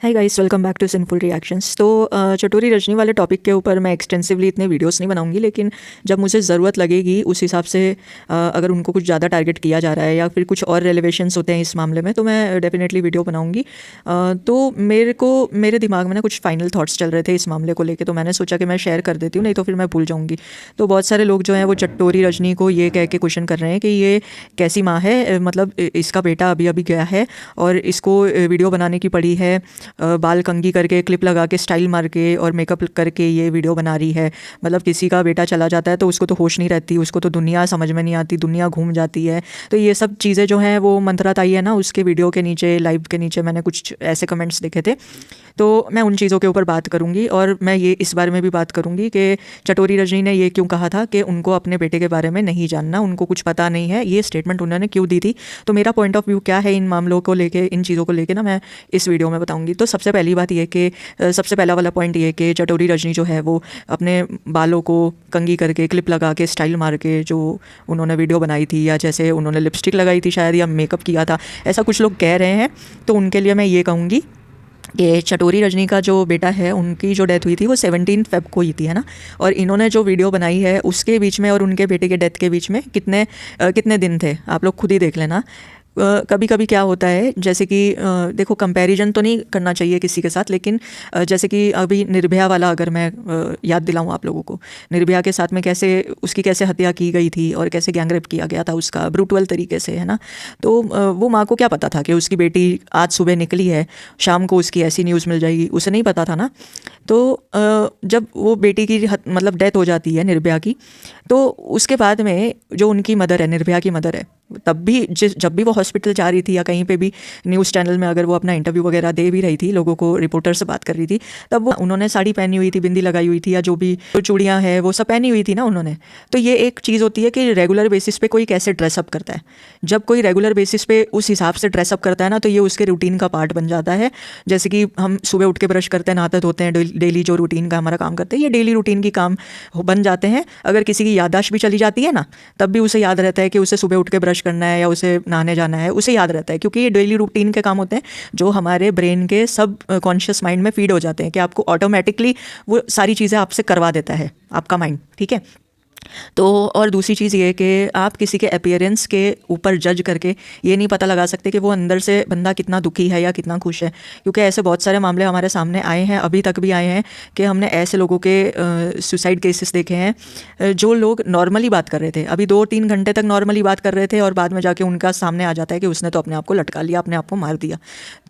Hi guys, welcome back to simple reactions. तो चटोरी रजनी वाले topic के ऊपर मैं एक्सटेंसिवली इतने वीडियोस नहीं बनाऊंगी, लेकिन जब मुझे ज़रूरत लगेगी उस हिसाब से अगर उनको कुछ ज़्यादा टारगेट किया जा रहा है या फिर कुछ और रेलेवेशंस होते हैं इस मामले में, तो मैं डेफिनेटली वीडियो बनाऊंगी। तो मेरे दिमाग में ना कुछ फाइनल थॉट्स चल रहे थे इस मामले को लेके, तो मैंने सोचा कि मैं शेयर कर देती हूँ, नहीं तो फिर मैं भूल जाऊँगी। तो बहुत सारे लोग जो हैं वो चटोरी रजनी को ये कह के क्वेश्चन कर रहे हैं कि ये कैसी माँ है, मतलब इसका बेटा अभी अभी गया है और इसको वीडियो बनाने की पड़ी है, बाल कंघी करके क्लिप लगा के स्टाइल मार के और मेकअप करके ये वीडियो बना रही है। मतलब किसी का बेटा चला जाता है तो उसको तो होश नहीं रहती, उसको तो दुनिया समझ में नहीं आती, दुनिया घूम जाती है। तो ये सब चीज़ें जो हैं वो मंथरा ताई है ना, उसके वीडियो के नीचे, लाइव के नीचे मैंने कुछ ऐसे कमेंट्स देखे थे। तो मैं उन चीज़ों के ऊपर बात करूँगी और मैं ये इस बारे में भी बात करूँगी कि चटोरी रजनी ने ये क्यों कहा था कि उनको अपने बेटे के बारे में नहीं जानना, उनको कुछ पता नहीं है, ये स्टेटमेंट उन्होंने क्यों दी थी। तो मेरा पॉइंट ऑफ व्यू क्या है इन मामलों को लेके, इन चीज़ों को लेके ना, मैं इस वीडियो में बताऊँगी। तो सबसे पहली बात ये कि सबसे पहला वाला पॉइंट ये कि चटोरी रजनी जो है वो अपने बालों को कंघी करके क्लिप लगा के स्टाइल मार के जो उन्होंने वीडियो बनाई थी, या जैसे उन्होंने लिपस्टिक लगाई थी शायद, या मेकअप किया था, ऐसा कुछ लोग कह रहे हैं। तो उनके लिए मैं ये कहूँगी कि चटोरी रजनी का जो बेटा है, उनकी जो डेथ हुई थी वो 17 फ़ेब को ही थी, है ना। और इन्होंने जो वीडियो बनाई है उसके बीच में और उनके बेटे के डेथ के बीच में कितने दिन थे, आप लोग खुद ही देख लेना। कभी कभी क्या होता है, जैसे कि देखो, कंपैरिजन तो नहीं करना चाहिए किसी के साथ, लेकिन जैसे कि अभी निर्भया वाला अगर मैं याद दिलाऊं आप लोगों को, निर्भया के साथ में उसकी कैसे हत्या की गई थी और कैसे गैंगरेप किया गया था उसका ब्रूटल तरीके से, है ना। तो वो माँ को क्या पता था कि उसकी बेटी आज सुबह निकली है, शाम को उसकी ऐसी न्यूज़ मिल जाएगी, उसे नहीं पता था ना। तो जब वो बेटी की मतलब डेथ हो जाती है निर्भया की, तो उसके बाद में जो उनकी मदर है, निर्भया की मदर है, तब भी जब भी वो हॉस्पिटल जा रही थी या कहीं पे भी न्यूज़ चैनल में अगर वो अपना इंटरव्यू वगैरह दे भी रही थी, लोगों को, रिपोर्टर से बात कर रही थी, तब वो उन्होंने साड़ी पहनी हुई थी, बिंदी लगाई हुई थी, या जो भी चूड़ियाँ हैं वो सब पहनी हुई थी ना उन्होंने। तो ये एक चीज़ होती है कि रेगुलर बेसिस पे कोई कैसे ड्रेसअप करता है। जब कोई रेगुलर बेसिस पे उस हिसाब से ड्रेसअप करता है ना, तो ये उसके रूटीन का पार्ट बन जाता है। जैसे कि हम सुबह उठ के ब्रश करते हैं, नहाते धोते हैं, डेली जो रूटीन का हमारा काम करते हैं, ये डेली रूटीन की काम बन जाते हैं। अगर किसी की याददाश्त भी चली जाती है ना, तब भी उसे याद रहता है कि उसे सुबह उठ के ब्रश करना है या उसे नहाने जाना है, उसे याद रहता है, क्योंकि ये डेली रूटीन के काम होते हैं जो हमारे ब्रेन के सब कॉन्शियस माइंड में फीड हो जाते हैं, कि आपको ऑटोमेटिकली वो सारी चीज़ें आपसे करवा देता है आपका माइंड, ठीक है। तो और दूसरी चीज़ ये कि आप किसी के अपीयरेंस के ऊपर जज करके ये नहीं पता लगा सकते कि वो अंदर से बंदा कितना दुखी है या कितना खुश है, क्योंकि ऐसे बहुत सारे मामले हमारे सामने आए हैं, अभी तक भी आए हैं, कि हमने ऐसे लोगों के सुसाइड केसेस देखे हैं, जो लोग नॉर्मली बात कर रहे थे, अभी 2-3 घंटे तक नॉर्मली बात कर रहे थे, और बाद में जाके उनका सामने आ जाता है कि उसने तो अपने आप को लटका लिया, अपने आप को मार दिया।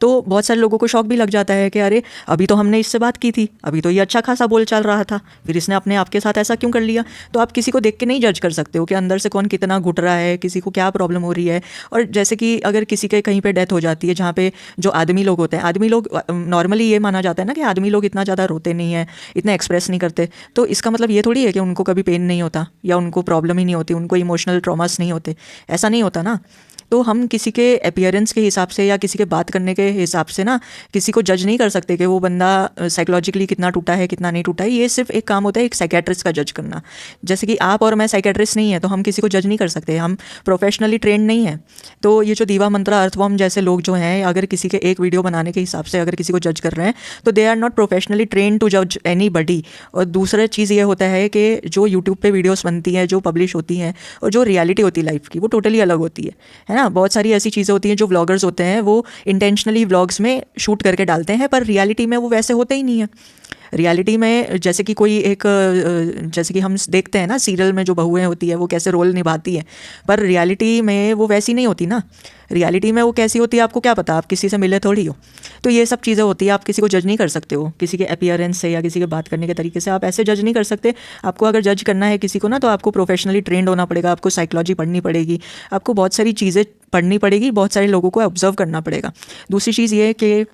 तो बहुत सारे लोगों को शौक भी लग जाता है कि अरे, अभी तो हमने इससे बात की थी, अभी तो ये अच्छा खासा बोल चल रहा था, फिर इसने अपने आप के साथ ऐसा क्यों कर लिया। तो आप किसी को देख के नहीं जज कर सकते हो कि अंदर से कौन कितना घुट रहा है, किसी को क्या प्रॉब्लम हो रही है। और जैसे कि अगर किसी के कहीं पे डेथ हो जाती है, जहाँ पे जो आदमी लोग होते हैं, आदमी लोग नॉर्मली ये माना जाता है ना कि आदमी लोग इतना ज़्यादा रोते नहीं है, इतना एक्सप्रेस नहीं करते। तो इसका मतलब ये थोड़ी है कि उनको कभी पेन नहीं होता या उनको प्रॉब्लम ही नहीं होती, उनको इमोशनल ट्रॉमास नहीं होते, ऐसा नहीं होता ना। तो हम किसी के अपीयरेंस के हिसाब से या किसी के बात करने के हिसाब से ना किसी को जज नहीं कर सकते कि वो बंदा साइकोलॉजिकली कितना टूटा है, कितना नहीं टूटा है। ये सिर्फ एक काम होता है एक साइकेट्रिस्ट का जज करना। जैसे कि आप और मैं साइकेट्रिस्ट नहीं है, तो हम किसी को जज नहीं कर सकते, हम प्रोफेशनली ट्रेंड नहीं है। तो ये जो दीवा मंत्रा, अर्थवॉर्म जैसे लोग जो हैं, अगर किसी के एक वीडियो बनाने के हिसाब से अगर किसी को जज कर रहे हैं, तो they are not professionally trained to जज एनी बडी। और दूसरा चीज़ ये होता है कि जो यूट्यूब पे वीडियोस बनती हैं, जो पब्लिश होती हैं, और जो रियलिटी होती है लाइफ की, वो टोटली अलग होती है ना। बहुत सारी ऐसी चीज़ें होती हैं जो व्लॉगर्स होते हैं वो इंटेंशनली व्लॉग्स में शूट करके डालते हैं, पर रियलिटी में वो वैसे होते ही नहीं है। रियलिटी में जैसे कि कोई एक जैसे कि हम देखते हैं ना सीरियल में जो बहुएं होती है वो कैसे रोल निभाती है, पर रियलिटी में वो वैसी नहीं होती ना। रियलिटी में वो कैसी होती है आपको क्या पता, आप किसी से मिले थोड़ी हो। तो ये सब चीज़ें होती है, आप किसी को जज नहीं कर सकते हो किसी के अपीयरेंस से या किसी के बात करने के तरीके से, आप ऐसे जज नहीं कर सकते। आपको अगर जज करना है किसी को ना, तो आपको प्रोफेशनली ट्रेंड होना पड़ेगा, आपको साइकोलॉजी पढ़नी पड़ेगी, आपको बहुत सारी चीज़ें पढ़नी पड़ेगी, बहुत सारे लोगों को ऑब्जर्व करना पड़ेगा। दूसरी चीज़ ये है कि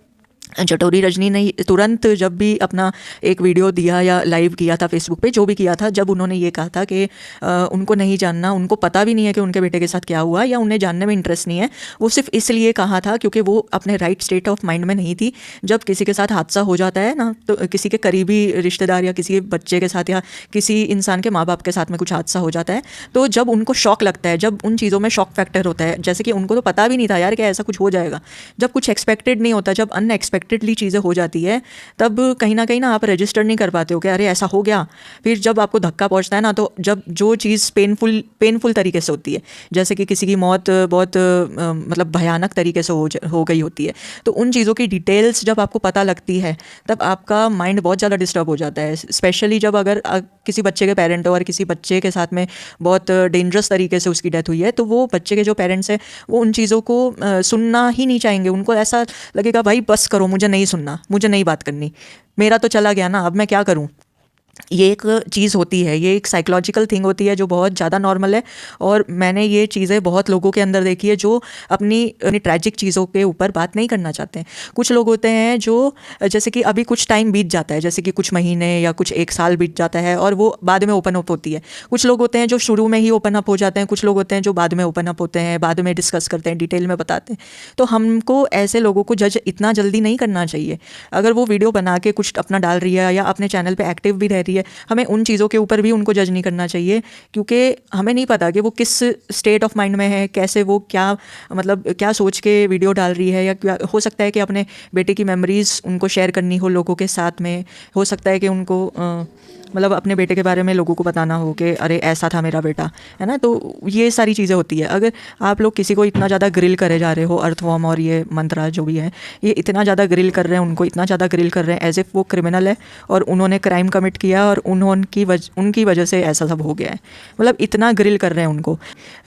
चटोरी रजनी ने तुरंत जब भी अपना एक वीडियो दिया या लाइव किया था फेसबुक पे, जो भी किया था, जब उन्होंने ये कहा था कि उनको नहीं जानना, उनको पता भी नहीं है कि उनके बेटे के साथ क्या हुआ, या उन्हें जानने में इंटरेस्ट नहीं है, वो सिर्फ इसलिए कहा था क्योंकि वो अपने राइट स्टेट ऑफ माइंड में नहीं थी। जब किसी के साथ हादसा हो जाता है ना, तो किसी के करीबी रिश्तेदार या किसी बच्चे के साथ या किसी इंसान के माँ बाप के साथ में कुछ हादसा हो जाता है, तो जब उनको शॉक लगता है, जब उन चीज़ों में शॉक फैक्टर होता है, जैसे कि उनको तो पता भी नहीं था यार कि ऐसा कुछ हो जाएगा, जब कुछ एक्सपेक्टेड नहीं होता, जब अनएक्सपेक्टेड अनएक्सपेक्टेडली चीज़ें हो जाती है तब कहीं ना आप रजिस्टर नहीं कर पाते हो कि अरे ऐसा हो गया। फिर जब आपको धक्का पहुंचता है ना, तो जब जो चीज़ पेनफुल तरीके से होती है, जैसे कि किसी की मौत बहुत मतलब भयानक तरीके से हो गई होती है, तो उन चीज़ों की डिटेल्स जब आपको पता लगती है तब आपका माइंड बहुत ज़्यादा डिस्टर्ब हो जाता है। स्पेशली जब अगर किसी बच्चे के पेरेंट हो और किसी बच्चे के साथ में बहुत डेंजरस तरीके से उसकी डेथ हुई है, तो वो बच्चे के जो पेरेंट्स हैं वो उन चीज़ों को सुनना ही नहीं चाहेंगे। उनको ऐसा लगेगा भाई बस करो, मुझे नहीं सुनना, मुझे नहीं बात करनी, मेरा तो चला गया ना, अब मैं क्या करूँ। ये एक चीज़ होती है, ये एक साइकोलॉजिकल थिंग होती है जो बहुत ज़्यादा नॉर्मल है। और मैंने ये चीज़ें बहुत लोगों के अंदर देखी है जो अपनी ट्रैजिक चीज़ों के ऊपर बात नहीं करना चाहते हैं। कुछ लोग होते हैं जो जैसे कि अभी कुछ टाइम बीत जाता है, जैसे कि कुछ महीने या कुछ 1 साल बीत जाता है और वो बाद में ओपन अप होती है। कुछ लोग होते हैं जो शुरू में ही ओपन अप हो जाते हैं, कुछ लोग होते हैं जो बाद में ओपन अप होते हैं, बाद में डिस्कस करते हैं, डिटेल में बताते हैं। तो हमको ऐसे लोगों को जज इतना जल्दी नहीं करना चाहिए। अगर वो वीडियो बना के कुछ अपना डाल रही है या अपने चैनल पर एक्टिव भी रह रही है, हमें उन चीज़ों के ऊपर भी उनको जज नहीं करना चाहिए, क्योंकि हमें नहीं पता कि वो किस स्टेट ऑफ माइंड में है, कैसे वो क्या मतलब क्या सोच के वीडियो डाल रही है। या हो सकता है कि अपने बेटे की मेमोरीज़ उनको शेयर करनी हो लोगों के साथ में, हो सकता है कि उनको मतलब अपने बेटे के बारे में लोगों को बताना हो कि अरे ऐसा था मेरा बेटा, है ना। तो ये सारी चीज़ें होती है। अगर आप लोग किसी को इतना ज़्यादा ग्रिल करे जा रहे हो, अर्थवॉर्म और ये मंत्रा जो भी है, ये इतना ज़्यादा ग्रिल कर रहे हैं उनको, इतना ज़्यादा ग्रिल कर रहे हैं एज इफ़ वो क्रिमिनल है और उन्होंने क्राइम कमिट किया और उनकी वजह से ऐसा सब हो गया है। मतलब इतना ग्रिल कर रहे हैं उनको।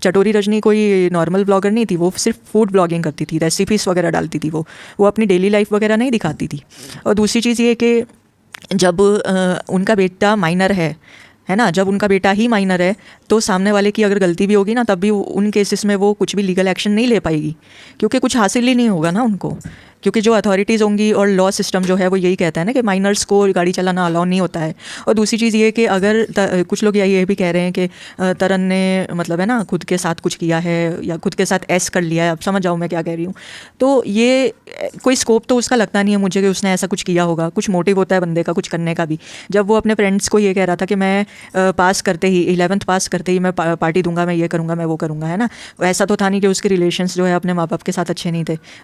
चटोरी रजनी कोई नॉर्मल ब्लॉगर नहीं थी, वो सिर्फ फूड ब्लॉगिंग करती थी, रेसिपीज़ वगैरह डालती थी, वो अपनी डेली लाइफ वगैरह नहीं दिखाती थी। और दूसरी चीज़ ये कि जब उनका बेटा माइनर है ना, जब उनका बेटा ही माइनर है तो सामने वाले की अगर गलती भी होगी ना, तब भी उन केसेस में वो कुछ भी लीगल एक्शन नहीं ले पाएगी, क्योंकि कुछ हासिल ही नहीं होगा ना उनको। क्योंकि जो अथॉरिटीज़ होंगी और लॉ सिस्टम जो है वो यही कहता है ना कि माइनर्स को गाड़ी चलाना अलाउ नहीं होता है। और दूसरी चीज़ ये कि अगर कुछ लोग ये भी कह रहे हैं कि तरन ने मतलब है ना खुद के साथ कुछ किया है या खुद के साथ ऐस कर लिया है, अब समझ जाओ मैं क्या कह रही हूँ। तो ये कोई स्कोप तो उसका लगता नहीं है मुझे कि उसने ऐसा कुछ किया होगा। कुछ मोटिव होता है बंदे का कुछ करने का भी। जब वो अपने फ्रेंड्स को ये कह रहा था कि मैं पास करते ही 11th पास करते ही मैं पार्टी दूंगा, मैं ये करूँगा, मैं वो करूँगा, है ना, ऐसा तो था नहीं कि उसके रिलेशंस जो है अपने माँ बाप के साथ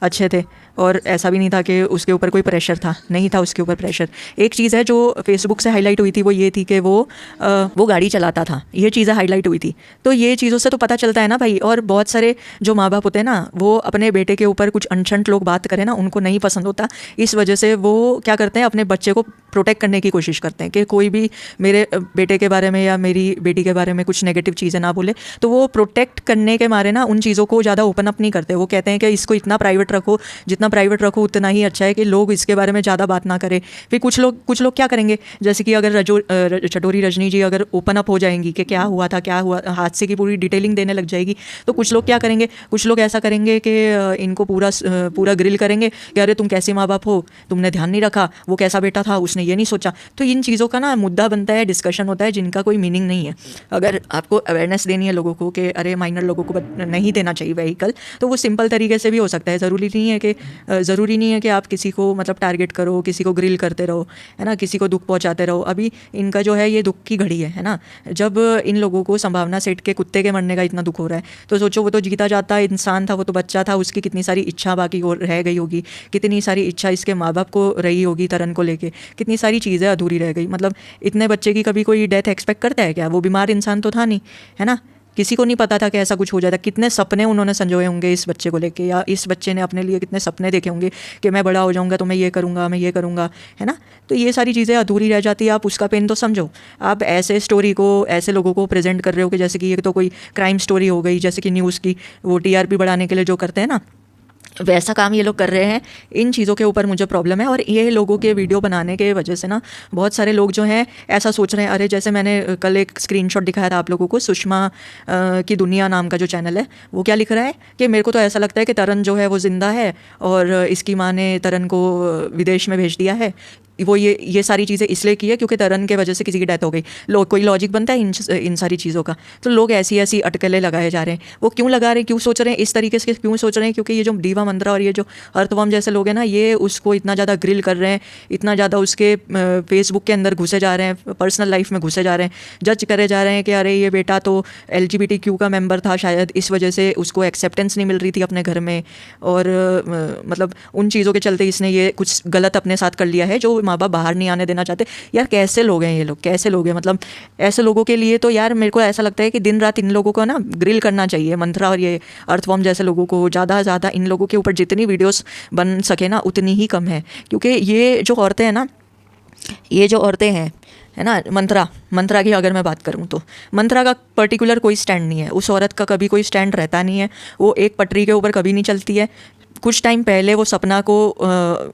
अच्छे थे। और ऐसा भी नहीं था कि उसके ऊपर कोई प्रेशर था, नहीं था उसके ऊपर प्रेशर। एक चीज़ है जो फेसबुक से हाईलाइट हुई थी, वो ये थी कि वो गाड़ी चलाता था, ये चीज़ें हाईलाइट हुई थी। तो ये चीज़ों से तो पता चलता है ना भाई। और बहुत सारे जो माँ बाप होते हैं ना, वो अपने बेटे के ऊपर कुछ अनशंट लोग बात करें ना, उनको नहीं पसंद होता। इस वजह से वो क्या करते हैं, अपने बच्चे को प्रोटेक्ट करने की कोशिश करते हैं कि कोई भी मेरे बेटे के बारे में या मेरी बेटी के बारे में कुछ नेगेटिव चीज़ें ना बोले। तो वो प्रोटेक्ट करने के मारे ना उन चीज़ों को ज़्यादा ओपन अप नहीं करते। वो कहते हैं कि इसको इतना प्राइवेट रखो, जितना प्राइवेट रखो उतना ही अच्छा है, कि लोग इसके बारे में ज़्यादा बात ना करें। फिर कुछ लोग क्या करेंगे, जैसे कि अगर चटोरी रजनी जी अगर ओपन अप हो जाएंगी कि क्या हुआ था, क्या हुआ, हादसे की पूरी डिटेलिंग देने लग जाएगी, तो कुछ लोग क्या करेंगे, कुछ लोग ऐसा करेंगे कि इनको पूरा ग्रिल करेंगे कि अरे तुम कैसे माँ बाप हो, तुमने ध्यान नहीं रखा, वो कैसा बेटा था, उसने ये नहीं सोचा। तो इन चीज़ों का ना मुद्दा बनता है, डिस्कशन होता है, जिनका कोई मीनिंग नहीं है। अगर आपको अवेयरनेस देनी है लोगों को कि अरे माइनर लोगों को नहीं देना चाहिए व्हीकल, तो वो सिंपल तरीके से भी हो सकता है। ज़रूरी नहीं है कि आप किसी को मतलब टारगेट करो, किसी को ग्रिल करते रहो, है ना, किसी को दुख पहुंचाते रहो। अभी इनका जो है ये दुख की घड़ी है ना। जब इन लोगों को संभावना सेठ के कुत्ते के मरने का इतना दुख हो रहा है, तो सोचो वो तो जीता जाता इंसान था, वो तो बच्चा था, उसकी कितनी सारी इच्छा बाकी रह गई होगी, कितनी सारी इच्छा इसके माँ बाप को रही होगी तरन को लेके, कितनी सारी चीज़ें अधूरी रह गई। मतलब इतने बच्चे की कभी कोई डेथ एक्सपेक्ट करता है क्या? वो बीमार इंसान तो था नहीं, है ना। किसी को नहीं पता था कि ऐसा कुछ हो जाता। कितने सपने उन्होंने संजोए होंगे इस बच्चे को लेके, या इस बच्चे ने अपने लिए कितने सपने देखे होंगे कि मैं बड़ा हो जाऊंगा तो मैं ये करूंगा, मैं ये करूंगा, है ना। तो ये सारी चीज़ें अधूरी रह जाती है। आप उसका पेन तो समझो। आप ऐसे स्टोरी को ऐसे लोगों को प्रेजेंट कर रहे हो कि जैसे कि ये तो कोई क्राइम स्टोरी हो गई, जैसे कि न्यूज़ की वो TRP बढ़ाने के लिए जो करते हैं ना, वैसा काम ये लोग कर रहे हैं। इन चीज़ों के ऊपर मुझे प्रॉब्लम है। और ये लोगों के वीडियो बनाने के वजह से ना बहुत सारे लोग जो हैं ऐसा सोच रहे हैं, अरे जैसे मैंने कल एक स्क्रीनशॉट दिखाया था आप लोगों को, सुषमा की दुनिया नाम का जो चैनल है, वो क्या लिख रहा है कि मेरे को तो ऐसा लगता है कि तरन जो है वो ज़िंदा है और इसकी माँ ने तरन को विदेश में भेज दिया है। वो ये सारी चीज़ें इसलिए की है क्योंकि तरन के वजह से किसी की डेथ हो गई। कोई लॉजिक बनता है इन सारी चीज़ों का? तो लोग ऐसी अटकलें लगाए जा रहे हैं। वो क्यों लगा रहे हैं, क्यों सोच रहे हैं इस तरीके से, क्यों सोच रहे हैं? क्योंकि ये जो डीवा मंत्रा और ये जो अर्थवर्म जैसे लोग हैं ना, ये उसको इतना ज़्यादा ग्रिल कर रहे हैं, इतना ज़्यादा उसके फेसबुक के अंदर घुसे जा रहे हैं, पर्सनल लाइफ में घुसे जा रहे हैं, जज करे जा रहे हैं कि अरे ये बेटा तो LGBTQ का मेंबर था, शायद इस वजह से उसको एक्सेप्टेंस नहीं मिल रही थी अपने घर में, और मतलब उन चीज़ों के चलते इसने ये कुछ गलत अपने साथ कर लिया है जो माँ बाप बाहर नहीं आने देना चाहते। यार कैसे लोग हैं ये लोग, कैसे लोग हैं? मतलब ऐसे लोगों के लिए तो यार मेरे को ऐसा लगता है कि दिन रात इन लोगों को ना ग्रिल करना चाहिए, मंत्रा और ये अर्थवर्म जैसे लोगों को ज़्यादा से ज़्यादा इन लोगों के ऊपर जितनी वीडियोस बन सके ना उतनी ही कम है। क्योंकि ये जो औरतें हैं ना, ये जो औरतें हैं है ना, मंत्रा की अगर मैं बात करूं तो मंत्रा का पर्टिकुलर कोई स्टैंड नहीं है, उस औरत का कभी कोई स्टैंड रहता नहीं है, वो एक पटरी के ऊपर कभी नहीं चलती है। कुछ टाइम पहले वो सपना को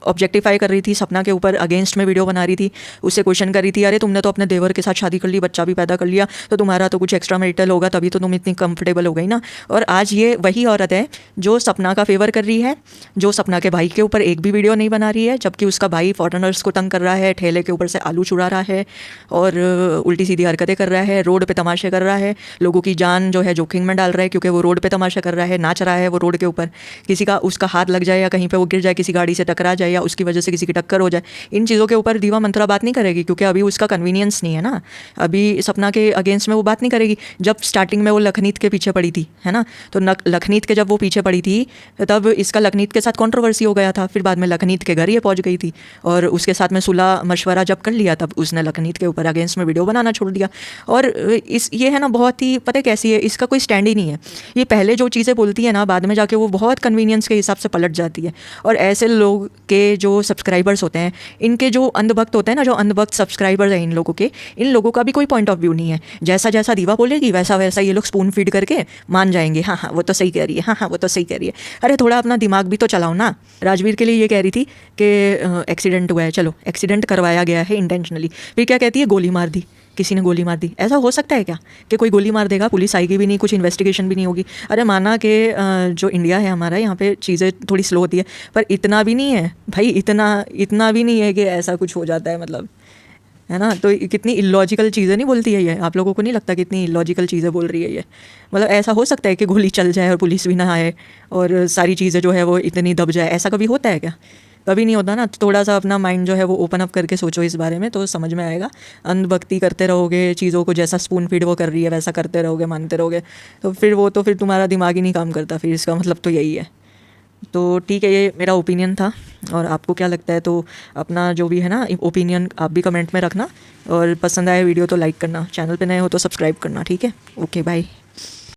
ऑब्जेक्टिफाई कर रही थी, सपना के ऊपर अगेंस्ट में वीडियो बना रही थी, उससे क्वेश्चन कर रही थी अरे तुमने तो अपने देवर के साथ शादी कर ली, बच्चा भी पैदा कर लिया, तो तुम्हारा तो कुछ एक्स्ट्रा मैरिटल होगा, तभी तो तुम इतनी कंफर्टेबल हो गई ना। और आज ये वही औरत है जो सपना का फेवर कर रही है, जो सपना के भाई के ऊपर एक भी वीडियो नहीं बना रही है, जबकि उसका भाई फॉरेनर्स को तंग कर रहा है, ठेले के ऊपर से आलू चुरा रहा है और उल्टी सीधी हरकतें कर रहा है, रोड पे तमाशे कर रहा है, लोगों की जान जो है जोखिम में डाल रहा है, क्योंकि वो रोड पे तमाशा कर रहा है, नाच रहा है वो रोड के ऊपर, किसी का उसका हाथ लग जाए या कहीं पे वो गिर जाए, किसी गाड़ी से टकरा जाए या उसकी वजह से किसी की टक्कर हो जाए, इन चीज़ों के ऊपर दीवा मंत्रा बात नहीं करेगी, क्योंकि अभी उसका कन्वीनियंस नहीं है ना, अभी सपना के अगेंस्ट में वो बात नहीं करेगी। जब स्टार्टिंग में वो लखनीत के पीछे पड़ी थी है ना, तो लखनीत के जब वो पीछे पड़ी थी तब इसका लखनीत के साथ कंट्रोवर्सी हो गया था, फिर बाद में लखनीत के घर ये पहुंच गई थी और उसके साथ में सुलह मशवरा जब कर लिया तब उसने लखनीत के ऊपर अगेंस्ट में वीडियो बनाना छोड़ दिया। और ये है ना बहुत ही पता है कैसी है, इसका कोई स्टैंड ही नहीं है, ये पहले जो चीज़ें बोलती है ना बाद में जाके वो बहुत कन्वीनियंस के हिसाब से पलट जाती है। और ऐसे लोग के जो सब्सक्राइबर्स होते हैं, इनके जो अंधभक्त होते हैं ना, जो अंधभक्त सब्सक्राइबर्स हैं इन लोगों के, इन लोगों का भी कोई पॉइंट ऑफ व्यू नहीं है, जैसा जैसा दीवा बोलेगी वैसा वैसा ये लोग स्पून फीड करके मान जाएंगे, हाँ हाँ वो तो सही कह रही है, हाँ हाँ वो तो सही कह रही है। अरे थोड़ा अपना दिमाग भी तो चलाओ ना। राजवीर के लिए ये कह रही थी कि एक्सीडेंट हुआ है, चलो एक्सीडेंट करवाया गया है इंटेंशनली, फिर क्या कहती है गोली मार दी, किसी ने गोली मार दी। ऐसा हो सकता है क्या कि कोई गोली मार देगा, पुलिस आएगी भी नहीं, कुछ इन्वेस्टिगेशन भी नहीं होगी? अरे माना कि जो इंडिया है हमारा, यहाँ पे चीज़ें थोड़ी स्लो होती है, पर इतना भी नहीं है भाई, इतना भी नहीं है कि ऐसा कुछ हो जाता है, मतलब है ना। तो कितनी इलॉजिकल चीज़ें नहीं बोलती है ये, आप लोगों को नहीं लगता कितनी इलॉजिकल चीज़ें बोल रही है ये? मतलब ऐसा हो सकता है कि गोली चल जाए और पुलिस भी ना आए और सारी चीज़ें जो है वो इतनी दब जाए? ऐसा कभी होता है क्या? कभी नहीं होता ना। तो थोड़ा सा अपना माइंड जो है वो ओपन अप करके सोचो इस बारे में, तो समझ में आएगा। अंधभक्ति करते रहोगे, चीज़ों को जैसा स्पून फीड वो कर रही है वैसा करते रहोगे, मानते रहोगे, तो फिर तुम्हारा दिमाग ही नहीं काम करता, फिर इसका मतलब तो यही है। तो ठीक है, ये मेरा ओपिनियन था, और आपको क्या लगता है तो अपना जो भी है ना ओपिनियन आप भी कमेंट में रखना, और पसंद आए वीडियो तो लाइक करना, चैनल पे नए हो तो सब्सक्राइब करना, ठीक है? Okay bye.